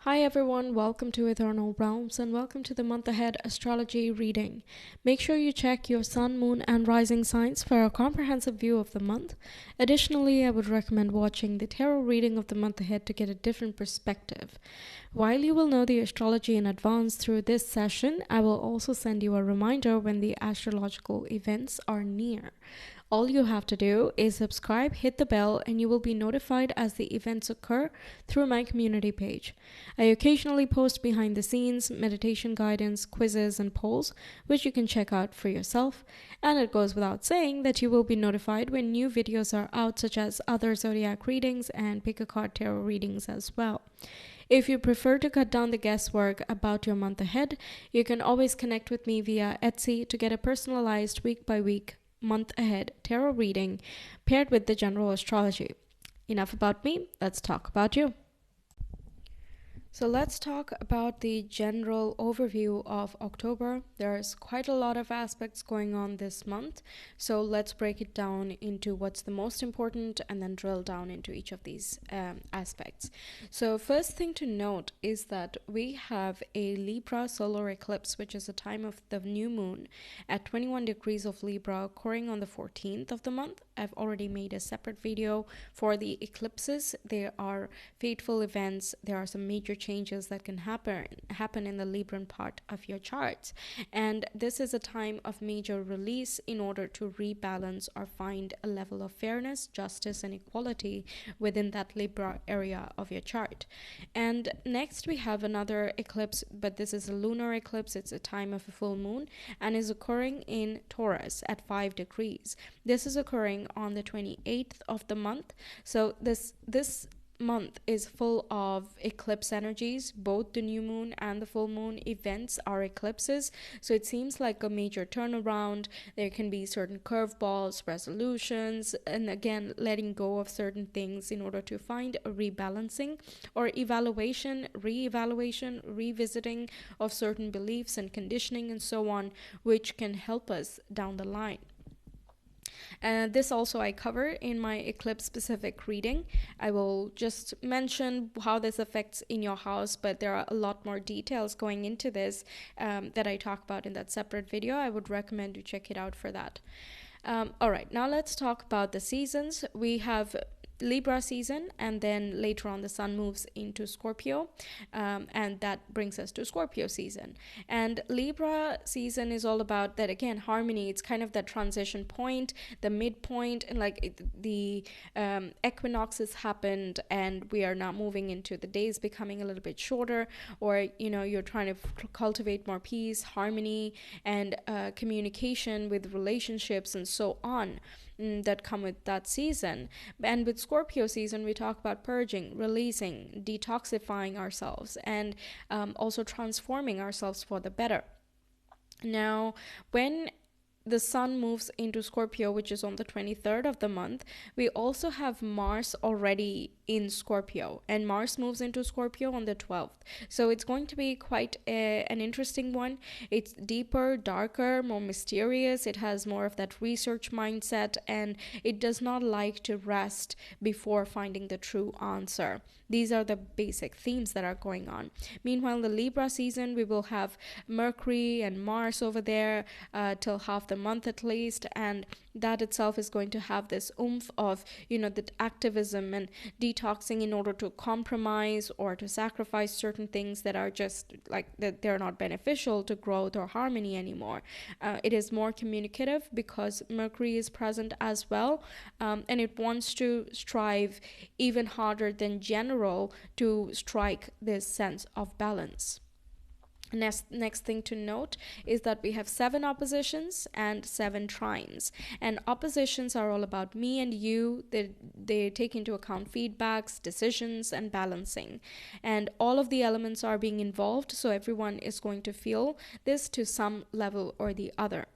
Hi everyone, welcome to Ethernal Realms and welcome to the month ahead astrology reading. Make sure you check your sun, moon, and rising signs for a comprehensive view of the month. Additionally, I would recommend watching the tarot reading of the month ahead to get a different perspective. While you will know the astrology in advance through this session, I will also send you a reminder when the astrological events are near. All you have to do is subscribe, hit the bell, and you will be notified as the events occur through my community page. I occasionally post behind the scenes, meditation guidance, quizzes, and polls, which you can check out for yourself. And it goes without saying that you will be notified when new videos are out, such as other zodiac readings and pick a card tarot readings as well. If you prefer to cut down the guesswork about your month ahead, you can always connect with me via Etsy to get a personalized week-by-week month ahead tarot reading paired with the general astrology. Enough about me, let's talk about you. So let's talk about the general overview of October. There's quite a lot of aspects going on this month, so let's break it down into what's the most important and then drill down into each of these aspects. So first thing to note is that we have a Libra solar eclipse, which is a time of the new moon at 21 degrees of Libra occurring on the 14th of the month. I've already made a separate video for the eclipses. There are fateful events. There are some major changes that can happen in the Libran part of your charts, and this is a time of major release in order to rebalance or find a level of fairness, justice, and equality within that Libra area of your chart. And next we have another eclipse, but this is a lunar eclipse. It's a time of a full moon and is occurring in Taurus at 5 degrees. This is occurring on the 28th of the month. So this month is full of eclipse energies. Both the new moon and the full moon events are eclipses, so it seems like a major turnaround. There can be certain curveballs, resolutions, and again letting go of certain things in order to find a rebalancing or evaluation, re-evaluation, revisiting of certain beliefs and conditioning and so on, which can help us down the line. This also I cover in my eclipse specific reading. I will just mention how this affects in your house, but there are a lot more details going into this that I talk about in that separate video. I would recommend you check it out for that. All right, now let's talk about the seasons. We have Libra season, and then later on the sun moves into Scorpio, and that brings us to Scorpio season. And Libra season is all about that, again, harmony. It's kind of that transition point, the midpoint, and like the equinoxes happened and we are now moving into the days becoming a little bit shorter, or you're trying to cultivate more peace, harmony, and communication with relationships and so on that come with that season. And with Scorpio season, we talk about purging, releasing, detoxifying ourselves, and also transforming ourselves for the better. Now, when the sun moves into Scorpio, which is on the 23rd of the month, we also have Mars already in Scorpio, and Mars moves into Scorpio on the 12th. So it's going to be quite an interesting one. It's deeper, darker, more mysterious. It has more of that research mindset, and it does not like to rest before finding the true answer. These are the basic themes that are going on. Meanwhile, the Libra season, we will have Mercury and Mars over there till half the month at least, and that itself is going to have this oomph of the activism and detoxing in order to compromise or to sacrifice certain things that are just like that they're not beneficial to growth or harmony anymore. It is more communicative because Mercury is present as well, and it wants to strive even harder than general to strike this sense of balance. Next thing to note is that we have 7 oppositions and 7 trines. And oppositions are all about me and you. They take into account feedbacks, decisions, and balancing. And all of the elements are being involved, so everyone is going to feel this to some level or the other.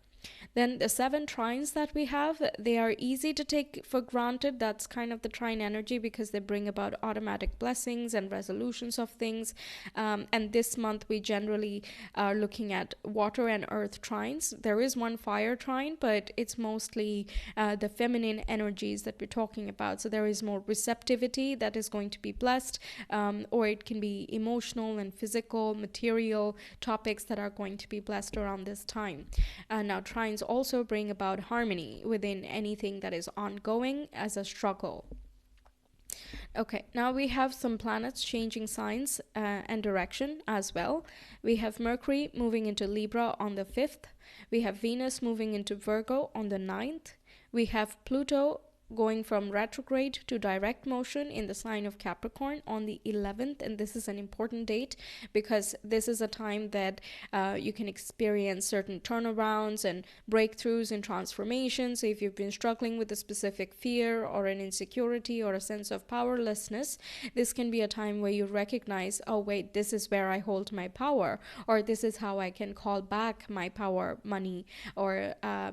Then the 7 trines that we have, they are easy to take for granted. That's kind of the trine energy because they bring about automatic blessings and resolutions of things. And this month we generally are looking at water and earth trines. There is one fire trine, but it's mostly the feminine energies that we're talking about. So there is more receptivity that is going to be blessed, or it can be emotional and physical, material topics that are going to be blessed around this time. Now, trines also bring about harmony within anything that is ongoing as a struggle. Okay, now we have some planets changing signs and direction as well. We have Mercury moving into Libra on the 5th. We have Venus moving into Virgo on the 9th. We have Pluto going from retrograde to direct motion in the sign of Capricorn on the 11th. And this is an important date because this is a time that you can experience certain turnarounds and breakthroughs and transformations. So if you've been struggling with a specific fear or an insecurity or a sense of powerlessness, this can be a time where you recognize, oh wait, this is where I hold my power, or this is how I can call back my power, money, or I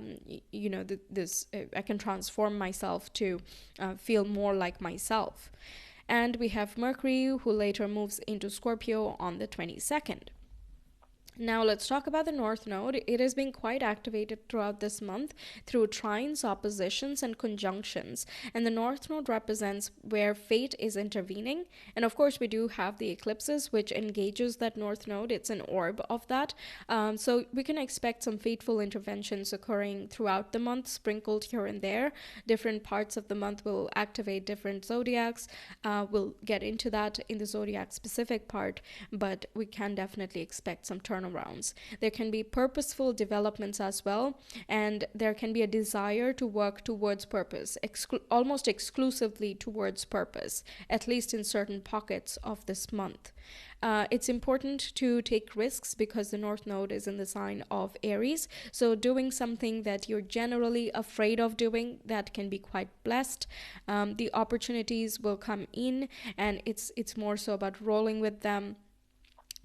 can transform myself to feel more like myself. And we have Mercury, who later moves into Scorpio on the 22nd. Now let's talk about the North Node. It has been quite activated throughout this month through trines, oppositions, and conjunctions. And the North Node represents where fate is intervening. And of course, we do have the eclipses, which engages that North Node. It's an orb of that. So we can expect some fateful interventions occurring throughout the month, sprinkled here and there. Different parts of the month will activate different zodiacs. We'll get into that in the zodiac specific part, but we can definitely expect some turnarounds. There can be purposeful developments as well, and there can be a desire to work towards purpose, almost exclusively towards purpose, at least in certain pockets of this month. It's important to take risks because the North Node is in the sign of Aries. So doing something that you're generally afraid of doing, that can be quite blessed. The opportunities will come in, and it's more so about rolling with them.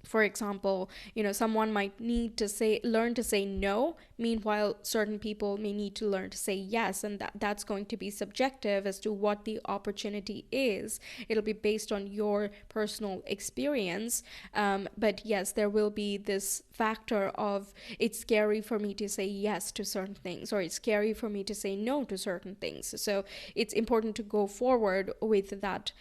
For example, someone might need to learn to say no. Meanwhile, certain people may need to learn to say yes, and that's going to be subjective as to what the opportunity is. It'll be based on your personal experience. But yes, there will be this factor of it's scary for me to say yes to certain things, or it's scary for me to say no to certain things. So it's important to go forward with that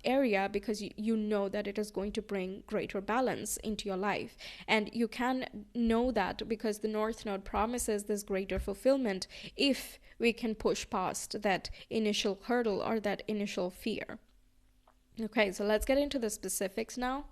area because you know that it is going to bring greater balance into your life. And you can know that because the North Node promises this greater fulfillment if we can push past that initial hurdle or that initial fear. Okay, so let's get into the specifics now.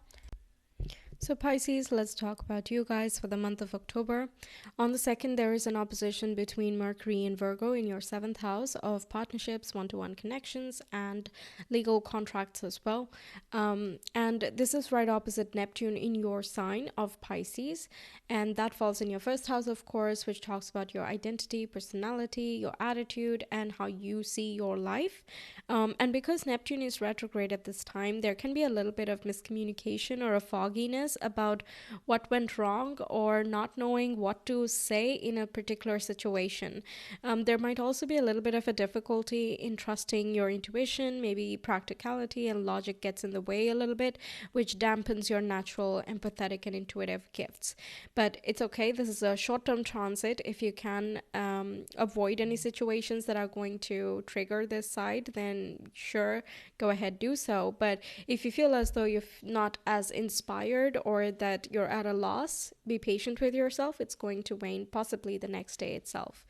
So Pisces, let's talk about you guys for the month of October. On the 2nd, there is an opposition between Mercury and Virgo in your 7th house of partnerships, one-to-one connections, and legal contracts as well. And this is right opposite Neptune in your sign of Pisces. And that falls in your 1st house, of course, which talks about your identity, personality, your attitude, and how you see your life. And because Neptune is retrograde at this time, there can be a little bit of miscommunication or a fogginess about what went wrong or not knowing what to say in a particular situation. There might also be a little bit of a difficulty in trusting your intuition. Maybe practicality and logic gets in the way a little bit, which dampens your natural empathetic and intuitive gifts. But it's okay. This is a short-term transit. If you can avoid any situations that are going to trigger this side, then sure, go ahead, do so. But if you feel as though you're not as inspired or that you're at a loss, be patient with yourself. It's going to wane possibly the next day itself.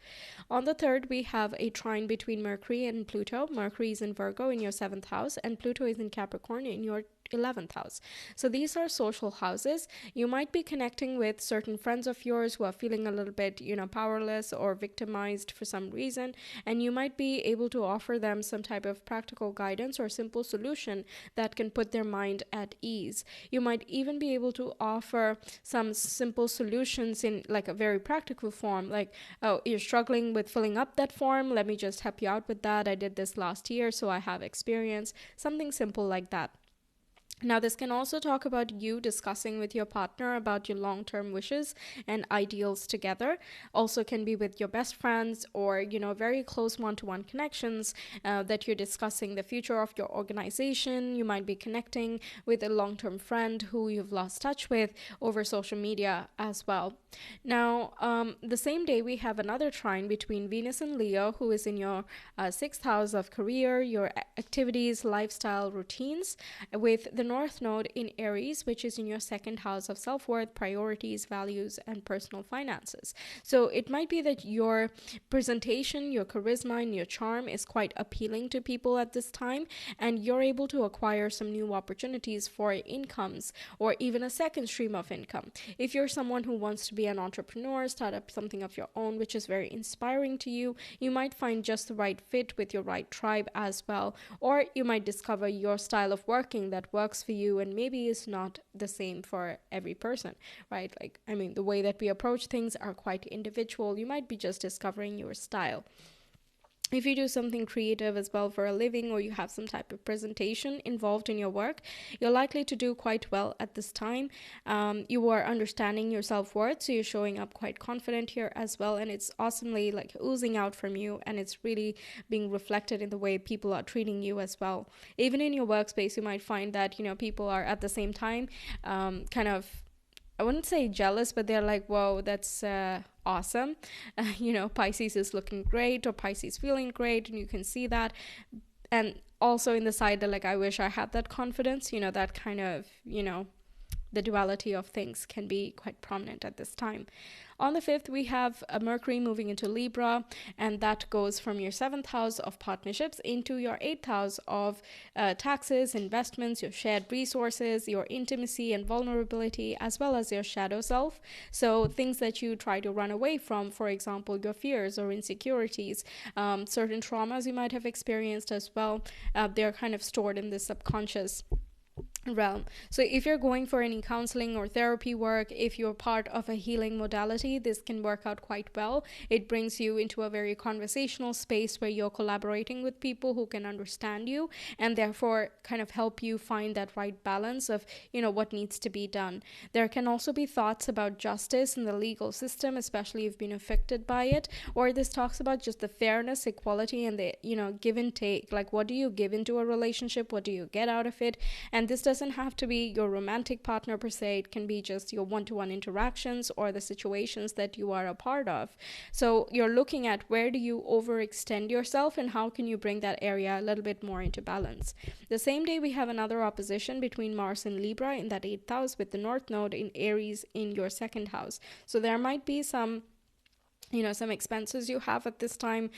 On the 3rd, we have a trine between Mercury and Pluto. Mercury is in Virgo in your 7th house, and Pluto is in Capricorn in your 11th house. So these are social houses. You might be connecting with certain friends of yours who are feeling a little bit, powerless or victimized for some reason, and you might be able to offer them some type of practical guidance or simple solution that can put their mind at ease. You might even be able to offer some simple solutions in like a very practical form, like, oh, you're struggling with filling up that form, let me just help you out with that. I did this last year, so I have experience. Something simple like that. Now, this can also talk about you discussing with your partner about your long-term wishes and ideals together. Also can be with your best friends or, very close one-to-one connections that you're discussing the future of your organization. You might be connecting with a long-term friend who you've lost touch with over social media as well. Now, the same day we have another trine between Venus and Leo, who is in your sixth house of career, your activities, lifestyle, routines, with the North Node in Aries, which is in your second house of self-worth, priorities, values, and personal finances. So it might be that your presentation, your charisma, and your charm is quite appealing to people at this time, and you're able to acquire some new opportunities for incomes or even a second stream of income. If you're someone who wants to be an entrepreneur, start up something of your own, which is very inspiring to you, you might find just the right fit with your right tribe as well, or you might discover your style of working that works for you and maybe is not the same for every person, right? The way that we approach things are quite individual. You might be just discovering your style. If you do something creative as well for a living, or you have some type of presentation involved in your work, you're likely to do quite well at this time. You are understanding your self-worth, so you're showing up quite confident here as well, and it's awesomely oozing out from you, and it's really being reflected in the way people are treating you as well. Even in your workspace, you might find that people are at the same time kind of, I wouldn't say jealous, but they're like, whoa, that's awesome. Pisces is looking great, or Pisces feeling great, and you can see that. And also in the side that I wish I had that confidence, that kind of, the duality of things can be quite prominent at this time. On the 5th, we have a Mercury moving into Libra, and that goes from your 7th house of partnerships into your 8th house of taxes, investments, your shared resources, your intimacy and vulnerability, as well as your shadow self. So things that you try to run away from, for example, your fears or insecurities, certain traumas you might have experienced as well, they're kind of stored in the subconscious realm. So if you're going for any counseling or therapy work, if you're part of a healing modality, this can work out quite well. It brings you into a very conversational space where you're collaborating with people who can understand you and therefore kind of help you find that right balance of what needs to be done. There can also be thoughts about justice in the legal system, especially if you've been affected by it, or this talks about just the fairness, equality, and the give and take. What do you give into a relationship, what do you get out of it? And this doesn't have to be your romantic partner per se. It can be just your one-to-one interactions or the situations that you are a part of. So you're looking at where do you overextend yourself and how can you bring that area a little bit more into balance. The same day we have another opposition between Mars and Libra in that 8th house, with the North Node in Aries in your 2nd house. So there might be some expenses you have at this time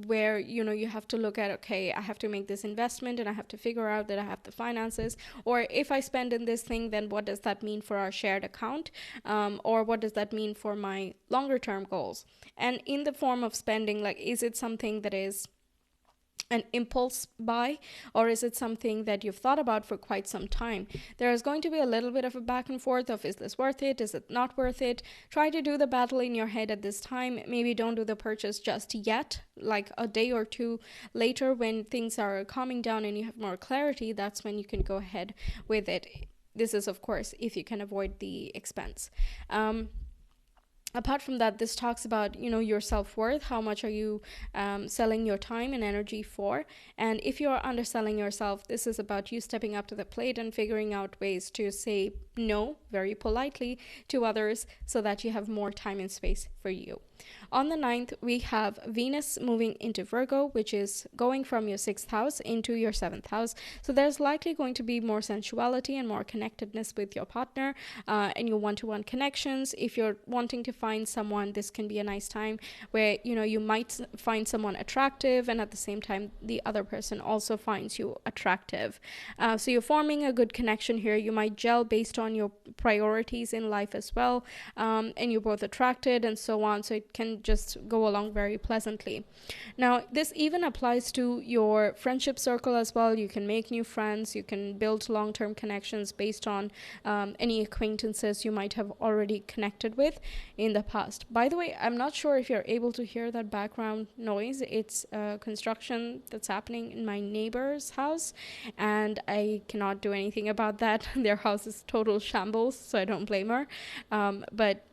where you have to look at, okay, I have to make this investment and I have to figure out that I have the finances, or if I spend in this thing, then what does that mean for our shared account, or what does that mean for my longer term goals? And in the form of spending, is it something that is an impulse buy, or is it something that you've thought about for quite some time? There is going to be a little bit of a back and forth of, is this worth it, is it not worth it? Try to do the battle in your head at this time. Maybe don't do the purchase just yet, a day or two later when things are calming down and you have more clarity. That's when you can go ahead with it. This is, of course, if you can avoid the expense. Apart from that, this talks about your self-worth. How much are you selling your time and energy for? And if you're underselling yourself, this is about you stepping up to the plate and figuring out ways to say no very politely to others so that you have more time and space for you. On the 9th, we have Venus moving into Virgo, which is going from your 6th house into your 7th house. So there's likely going to be more sensuality and more connectedness with your partner and your one-to-one connections. If you're wanting to find someone, this can be a nice time where you might find someone attractive, and at the same time the other person also finds you attractive. So you're forming a good connection here. You might gel based on your priorities in life as well, and you're both attracted and so on. So it can just go along very pleasantly. Now, this even applies to your friendship circle as well. You can make new friends. You can build long-term connections based on any acquaintances you might have already connected with in in the past. By the way, I'm not sure if you're able to hear that background noise. It's construction that's happening in my neighbor's house, and I cannot do anything about that. Their house is total shambles, so I don't blame her. But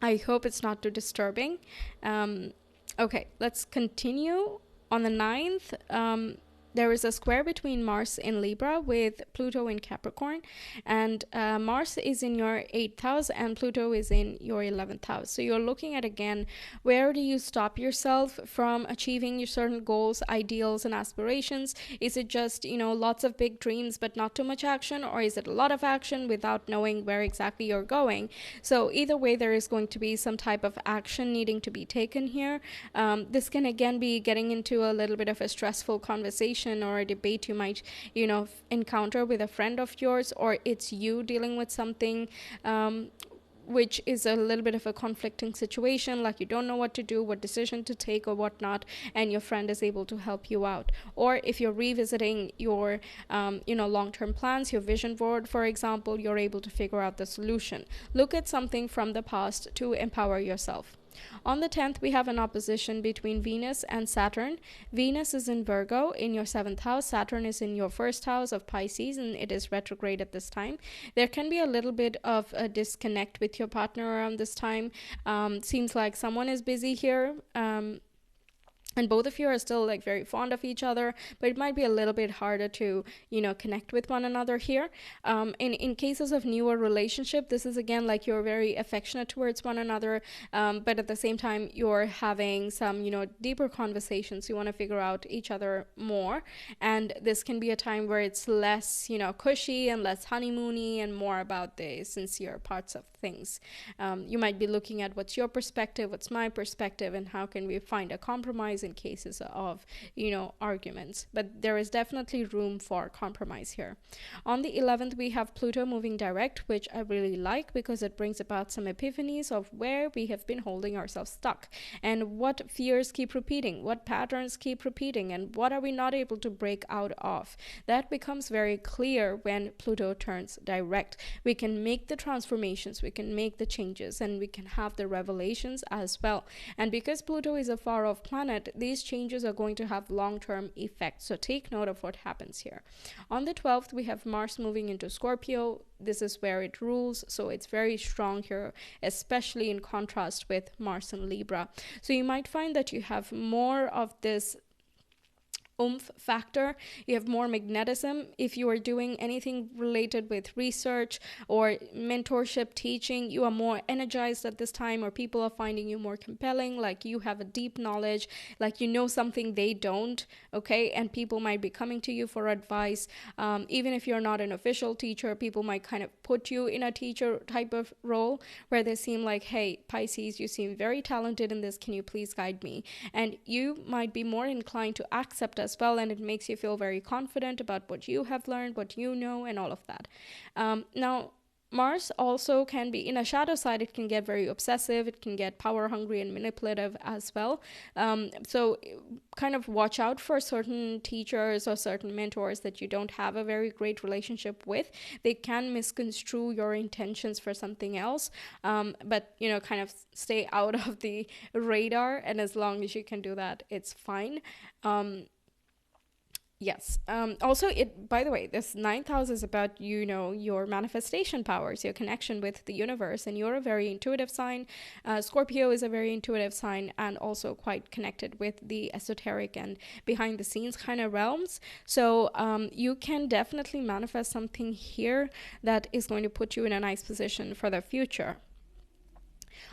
I hope it's not too disturbing. Okay, let's continue. On the 9th, there is a square between Mars in Libra with Pluto in Capricorn, and Mars is in your 8th house and Pluto is in your 11th house. So you're looking at, again, where do you stop yourself from achieving your certain goals, ideals, and aspirations? Is it just, lots of big dreams but not too much action, or is it a lot of action without knowing where exactly you're going? So either way, there is going to be some type of action needing to be taken here. This can again be getting into a little bit of a stressful conversation or a debate you might encounter with a friend of yours, or it's you dealing with something which is a little bit of a conflicting situation, like you don't know what to do, what decision to take or whatnot, and your friend is able to help you out. Or if you're revisiting your long-term plans, your vision board, for example, you're able to figure out the solution. Look at something from the past to empower yourself. On the 10th, we have an opposition between Venus and Saturn. Venus is in Virgo in your 7th house. Saturn is in your 1st house of Pisces, and it is retrograde at this time. There can be a little bit of a disconnect with your partner around this time. Seems like someone is busy here. And both of you are still very fond of each other, but it might be a little bit harder to connect with one another here. In cases of newer relationship, this is again you're very affectionate towards one another, but at the same time you're having some deeper conversations. You want to figure out each other more, and this can be a time where it's less cushy and less honeymoony and more about the sincere parts of things. You might be looking at what's your perspective, what's my perspective, and how can we find a compromise in cases of arguments. But there is definitely room for compromise here. On the 11th, we have Pluto moving direct, which I really like because it brings about some epiphanies of where we have been holding ourselves stuck and what fears keep repeating, what patterns keep repeating, and what are we not able to break out of. That becomes very clear when Pluto turns direct. We can make the transformations, we can make the changes, and we can have the revelations as well. And because Pluto is a far off planet, these changes are going to have long-term effects. So take note of what happens here. On the 12th, we have Mars moving into Scorpio. This is where it rules, so it's very strong here, especially in contrast with Mars and Libra. So you might find that you have more of this oomph factor, you have more magnetism. If you are doing anything related with research or mentorship, teaching, you are more energized at this time, or people are finding you more compelling, you have a deep knowledge, something they don't, okay? And people might be coming to you for advice. Even if you're not an official teacher, people might kind of put you in a teacher type of role where they seem like, hey, Pisces, you seem very talented in this, can you please guide me? And you might be more inclined to accept as well, and it makes you feel very confident about what you have learned, what you know, and all of that. Now, Mars also can be, in a shadow side, it can get very obsessive, it can get power hungry and manipulative as well. So kind of watch out for certain teachers or certain mentors that you don't have a very great relationship with. They can misconstrue your intentions for something else, but kind of stay out of the radar, and as long as you can do that, it's fine. Yes. Also, by the way, this 9th house is about, your manifestation powers, your connection with the universe, and you're a very intuitive sign. Scorpio is a very intuitive sign and also quite connected with the esoteric and behind the scenes kind of realms. So you can definitely manifest something here that is going to put you in a nice position for the future.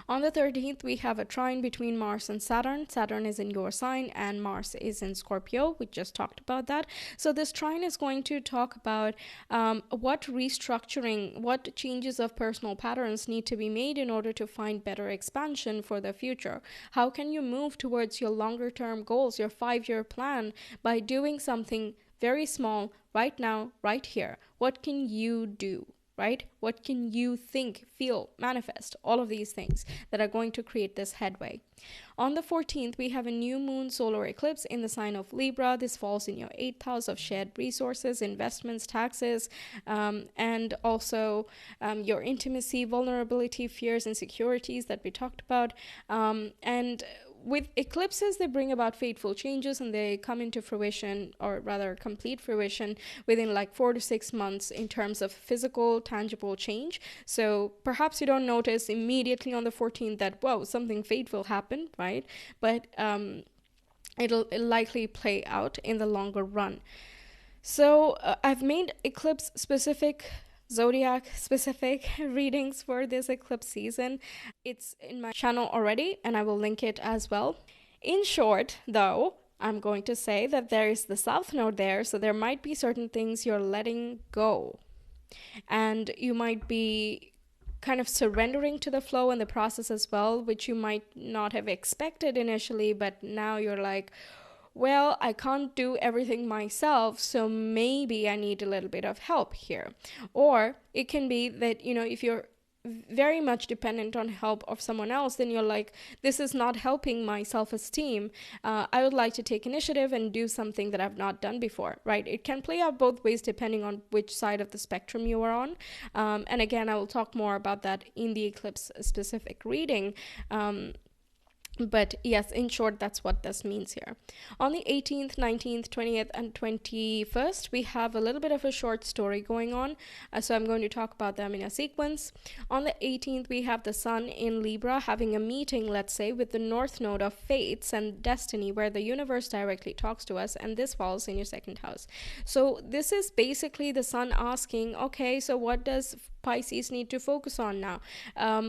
On the 13th, we have a trine between Mars and Saturn. Saturn is in your sign and Mars is in Scorpio. We just talked about that. So this trine is going to talk about what restructuring, what changes of personal patterns need to be made in order to find better expansion for the future. How can you move towards your longer term goals, your 5-year plan, by doing something very small right now, right here? What can you do? right? What can you think, feel, manifest? All of these things that are going to create this headway. On the 14th, we have a new moon solar eclipse in the sign of Libra. This falls in your 8th house of shared resources, investments, taxes, and also your intimacy, vulnerability, fears, insecurities that we talked about. And with eclipses, they bring about fateful changes, and they come into fruition, or rather complete fruition, within like 4 to 6 months in terms of physical, tangible change. So perhaps you don't notice immediately on the 14th that, whoa, something fateful happened, right? But it'll likely play out in the longer run. So I've made eclipse specific, zodiac specific readings for this eclipse season. It's in my channel already, and I will link it as well. In short, though, I'm going to say that there is the South Node there, so there might be certain things you're letting go. And you might be kind of surrendering to the flow in the process as well, which you might not have expected initially, but now you're like, well, I can't do everything myself, so maybe I need a little bit of help here. Or it can be that, if you're very much dependent on help of someone else, then you're like, this is not helping my self-esteem. I would like to take initiative and do something that I've not done before, right? It can play out both ways depending on which side of the spectrum you are on. And again, I will talk more about that in the eclipse specific reading. But yes, in short, that's what this means here. On the 18th, 19th, 20th, and 21st, we have a little bit of a short story going on. So I'm going to talk about them in a sequence. On the 18th, we have the Sun in Libra having a meeting, let's say, with the North Node of Fates and Destiny, where the universe directly talks to us. And this falls in your 2nd house. So this is basically the Sun asking, okay, so what does Pisces need to focus on now?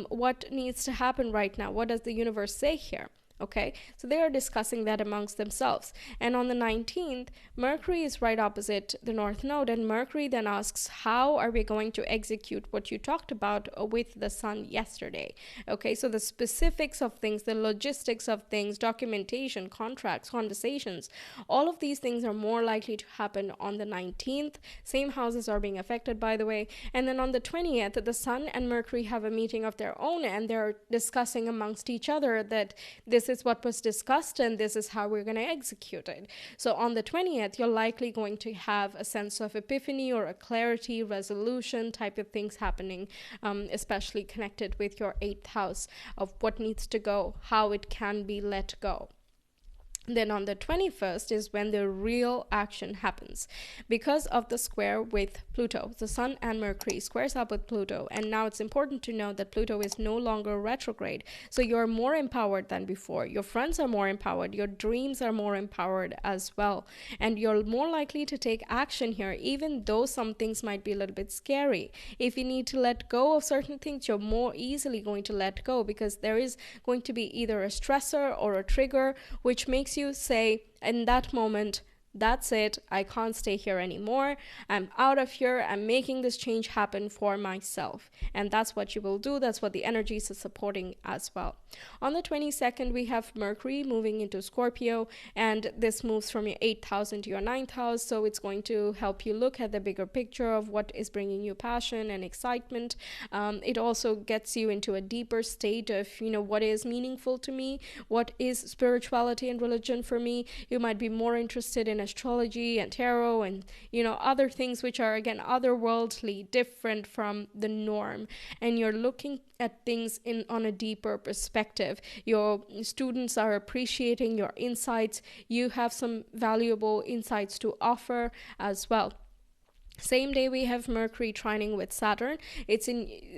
What needs to happen right now? What does the universe say here? Okay, so they are discussing that amongst themselves. And on the 19th, Mercury is right opposite the North Node, and Mercury then asks, how are we going to execute what you talked about with the Sun yesterday? Okay, so the specifics of things, the logistics of things, documentation, contracts, conversations, all of these things are more likely to happen on the 19th. Same houses are being affected, by the way. And then on the 20th, the Sun and Mercury have a meeting of their own, and they're discussing amongst each other that this is what was discussed and this is how we're going to execute it. So on the 20th, you're likely going to have a sense of epiphany or a clarity, resolution type of things happening, especially connected with your 8th house of what needs to go, how it can be let go. Then on the 21st is when the real action happens because of the square with Pluto. The Sun and Mercury squares up with Pluto, and now it's important to know that Pluto is no longer retrograde. So you're more empowered than before. Your friends are more empowered. Your dreams are more empowered as well. And you're more likely to take action here, even though some things might be a little bit scary. If you need to let go of certain things, you're more easily going to let go because there is going to be either a stressor or a trigger, which makes you say in that moment, that's it, I can't stay here anymore, I'm out of here, I'm making this change happen for myself. And that's what you will do. That's what the energies are supporting as well. On the 22nd, we have Mercury moving into Scorpio, and this moves from your 8th house into your 9th house, so it's going to help you look at the bigger picture of what is bringing you passion and excitement. It also gets you into a deeper state of, what is meaningful to me, what is spirituality and religion for me. You might be more interested in astrology and tarot and other things which are again otherworldly, different from the norm, and you're looking at things on a deeper perspective. Your students are appreciating your insights. You have some valuable insights to offer as well. Same day we have Mercury trining with Saturn.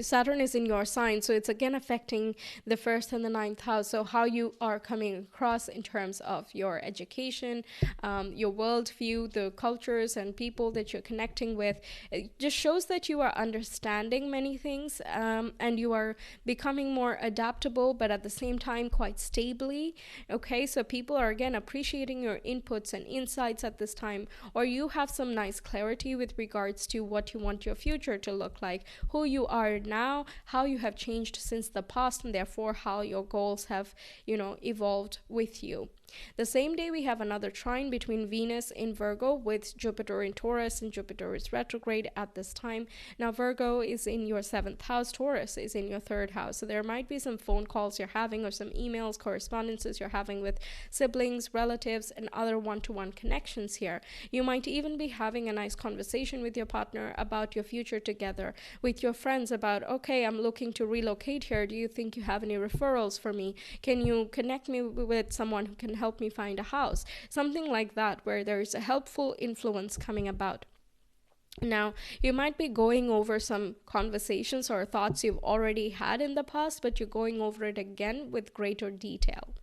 Saturn is in your sign, so it's again affecting the 1st and the 9th house. So how you are coming across in terms of your education, your worldview, the cultures and people that you're connecting with, it just shows that you are understanding many things, and you are becoming more adaptable, but at the same time quite stably. Okay, so people are again appreciating your inputs and insights at this time, or you have some nice clarity with regards to what you want your future to look like, who you are now, how you have changed since the past, and therefore how your goals have, evolved with you. The same day, we have another trine between Venus in Virgo with Jupiter in Taurus, and Jupiter is retrograde at this time. Now, Virgo is in your 7th house, Taurus is in your 3rd house. So there might be some phone calls you're having or some emails, correspondences you're having with siblings, relatives, and other one-to-one connections here. You might even be having a nice conversation with your partner about your future together, with your friends about, okay, I'm looking to relocate here. Do you think you have any referrals for me? Can you connect me with someone who can help me find a house? Something like that, where there's a helpful influence coming about. Now, you might be going over some conversations or thoughts you've already had in the past, but you're going over it again with greater detail.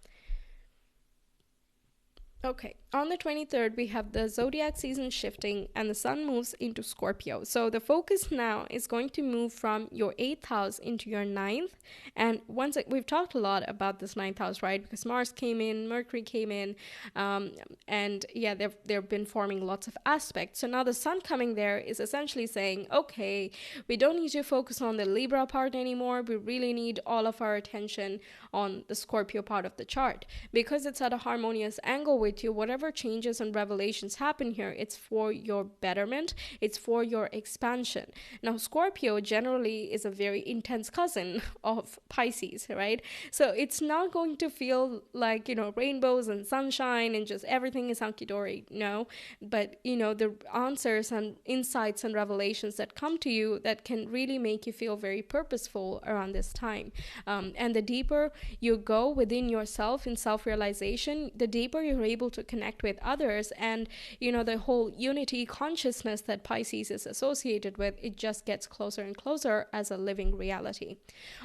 Okay, on the 23rd, we have the zodiac season shifting and the sun moves into Scorpio. So the focus now is going to move from your 8th house into your 9th. And we've talked a lot about this 9th house, right? Because Mars came in, Mercury came in, and yeah, they've been forming lots of aspects. So now the sun coming there is essentially saying, okay, we don't need to focus on the Libra part anymore. We really need all of our attention on the Scorpio part of the chart. Because it's at a harmonious angle with you, whatever changes and revelations happen here, it's for your betterment, it's for your expansion. Now, Scorpio generally is a very intense cousin of Pisces, right? So it's not going to feel like, rainbows and sunshine and just everything is hunky-dory, no. But, the answers and insights and revelations that come to you that can really make you feel very purposeful around this time. And the deeper you go within yourself in self-realization, the deeper you're able to connect with others, and the whole unity consciousness that Pisces is associated with, it just gets closer and closer as a living reality.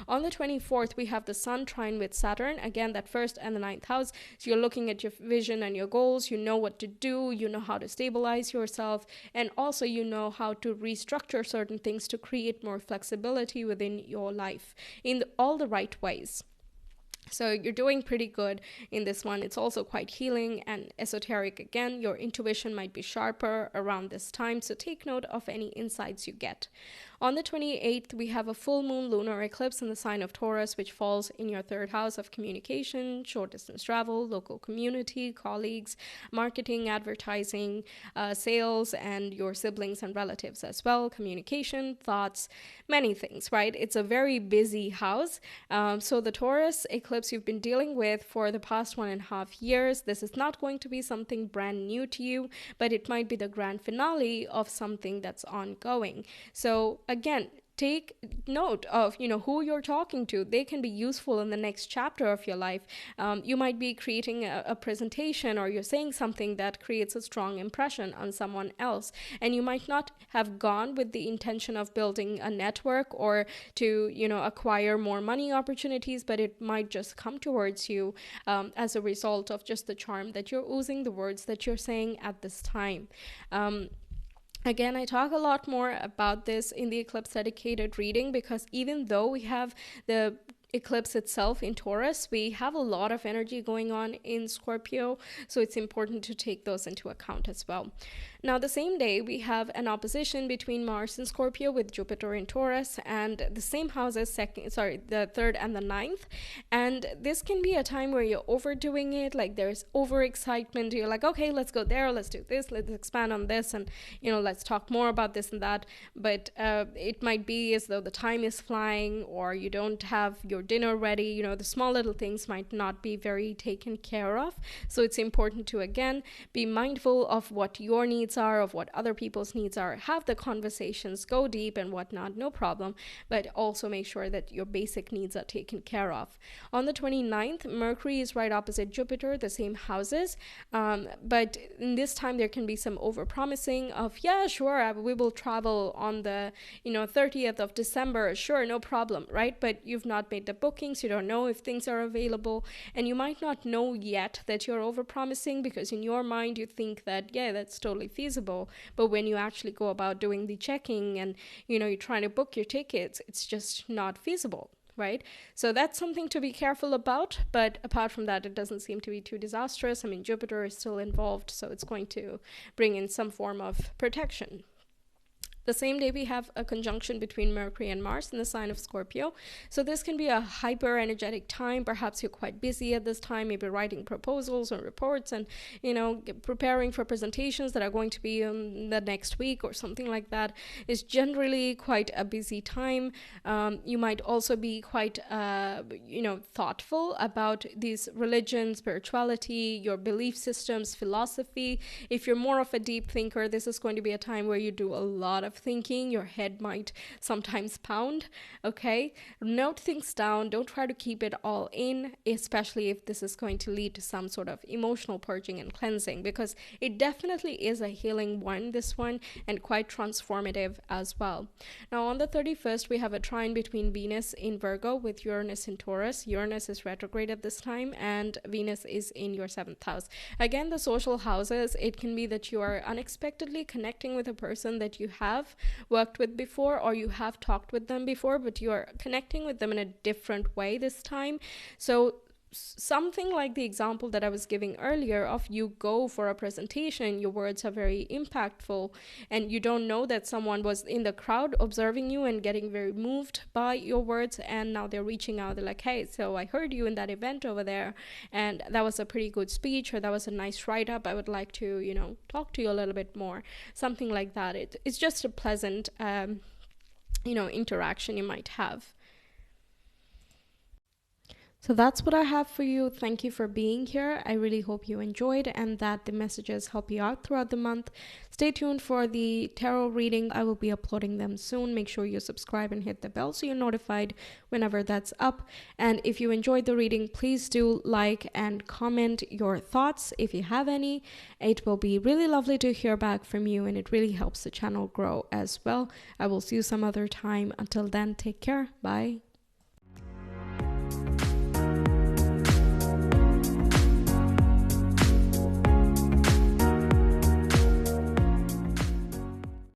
On the 24th, we have the sun trine with Saturn, again that 1st and the 9th house. So you're looking at your vision and your goals, you know what to do, you know how to stabilize yourself, and also you know how to restructure certain things to create more flexibility within your life in all the right ways. So you're doing pretty good in this one. It's also quite healing and esoteric. Again, your intuition might be sharper around this time, so take note of any insights you get. On the 28th, we have a full moon lunar eclipse in the sign of Taurus, which falls in your 3rd house of communication, short distance travel, local community, colleagues, marketing, advertising, sales, and your siblings and relatives as well, communication, thoughts, many things, right? It's a very busy house. So the Taurus eclipse you've been dealing with for the past 1.5 years, this is not going to be something brand new to you, but it might be the grand finale of something that's ongoing. So again, take note of who you're talking to. They can be useful in the next chapter of your life. You might be creating a presentation, or you're saying something that creates a strong impression on someone else, and you might not have gone with the intention of building a network or to acquire more money opportunities, but it might just come towards you as a result of just the charm that you're oozing, the words that you're saying at this time. Again, I talk a lot more about this in the eclipse dedicated reading, because even though we have the eclipse itself in Taurus, we have a lot of energy going on in Scorpio, so it's important to take those into account as well. Now, the same day, we have an opposition between Mars and Scorpio with Jupiter in Taurus, and the same houses, the 3rd and the 9th. And this can be a time where you're overdoing it, like there's overexcitement. You're like, okay, let's go there, let's do this, let's expand on this, and let's talk more about this and that. But it might be as though the time is flying, or you don't have your dinner ready. The small little things might not be very taken care of. So it's important to, again, be mindful of what your needs are, of what other people's needs are. Have the conversations, go deep and whatnot, no problem, but also make sure that your basic needs are taken care of. On the 29th, Mercury is right opposite Jupiter, the same houses, but in this time there can be some overpromising of, yeah, sure, we will travel on the 30th of December, sure, no problem, right? But you've not made the bookings, you don't know if things are available, and you might not know yet that you're overpromising, because in your mind you think that, yeah, that's totally feasible, but when you actually go about doing the checking and you're trying to book your tickets, it's just not feasible, right? So that's something to be careful about, but apart from that, it doesn't seem to be too disastrous. I mean, Jupiter is still involved, so it's going to bring in some form of protection. The same day, we have a conjunction between Mercury and Mars in the sign of Scorpio. So this can be a hyper energetic time. Perhaps you're quite busy at this time, maybe writing proposals or reports and, preparing for presentations that are going to be the next week or something like that. Is generally quite a busy time. You might also be quite, thoughtful about these religion, spirituality, your belief systems, philosophy. If you're more of a deep thinker, this is going to be a time where you do a lot of thinking. Your head might sometimes pound. Okay, note things down. Don't try to keep it all in, especially if this is going to lead to some sort of emotional purging and cleansing, because it definitely is a healing one, this one, and quite transformative as well. Now on the 31st, we have a trine between Venus in Virgo with Uranus in Taurus. Uranus is retrograde at this time, and Venus is in your 7th house. Again, the social houses, it can be that you are unexpectedly connecting with a person that you have worked with before, or you have talked with them before, but you are connecting with them in a different way this time. So something like the example that I was giving earlier of you go for a presentation, your words are very impactful, and you don't know that someone was in the crowd observing you and getting very moved by your words, and now they're reaching out. They're like, hey, so I heard you in that event over there, and that was a pretty good speech, or that was a nice write-up. I would like to, talk to you a little bit more. Something like that. It's just a pleasant, interaction you might have. So that's what I have for you. Thank you for being here. I really hope you enjoyed and that the messages help you out throughout the month. Stay tuned for the tarot reading. I will be uploading them soon. Make sure you subscribe and hit the bell so you're notified whenever that's up. And if you enjoyed the reading, please do like and comment your thoughts if you have any. It will be really lovely to hear back from you, and it really helps the channel grow as well. I will see you some other time. Until then, take care. Bye.